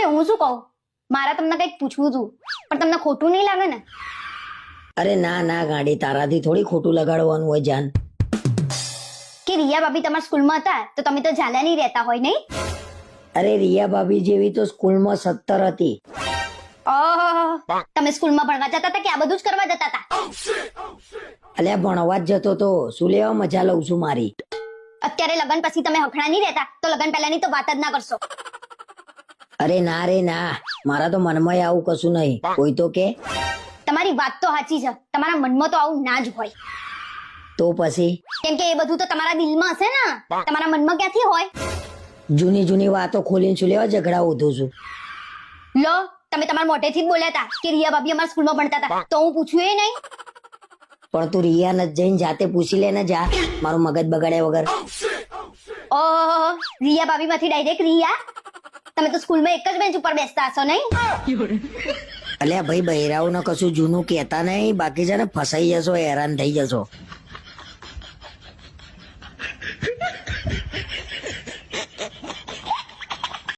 ભાઈ હું શું કહું, મારા તમને કઈક પૂછવું હતું, પણ તમને ખોટું નહીં લાગે ને? અરે ના ના ગાડી, તારાથી થોડી ખોટું લગાડવાનું હોય જાન. કે રિયા ભાભી તમારા સ્કૂલમાં હતા તો તમે તો ઝાલા નહીં રહેતા હોય નહીં? અરે રિયા ભાભી જેવી તો સ્કૂલમાં 17 હતી. તમે સ્કૂલમાં ભણવા જતા હતા કે આ બધું જ કરવા જતા હતા? અલ્યા ભણવા જ જતો તો, શું લેવા મજા લઉં છું મારી. અત્યારે લગન પછી તમે હખણા નહીં રહેતા તો લગન પહેલાની તો વાત જ ના કરશો. અરે ના રે ના, મારા તો મનમાં આવું કશું નહીં. કોઈ તો કે તમારી વાત તો સાચી છે, તમારા મનમાં તો આવું ના જ હોય. તો પછી કેમ કે એ બધું તો તમારા દિલમાં હશે ને, તમારા મનમાં ક્યાંથી હોય? જૂની જૂની વાતો ખોલીને શું લેવા ઝઘડા ઉધું છું. લો, તમે તમારા મોઢેથી જ બોલ્યા હતા કે રિયા ભાભી અમારા સ્કૂલમાં ભણતા હતા, તો હું પૂછ્યું એ નહીં? પણ તું રિયા ને જઈને જાતે પૂછી લે ને, જા, મારું મગજ બગાડ્યા વગર. રિયા ભાભી માંથી ડાયરેક્ટ રિયા? તમે તો સ્કૂલમાં એક જ બેન્ચ ઉપર બેસતા હશો નહીં? અલ્યા ભાઈ, બહેરાઓ ને કશું જૂનું કેતા નહીં, બાકી છે ને ફસાઈ જશો, હેરાન થઈ જશો.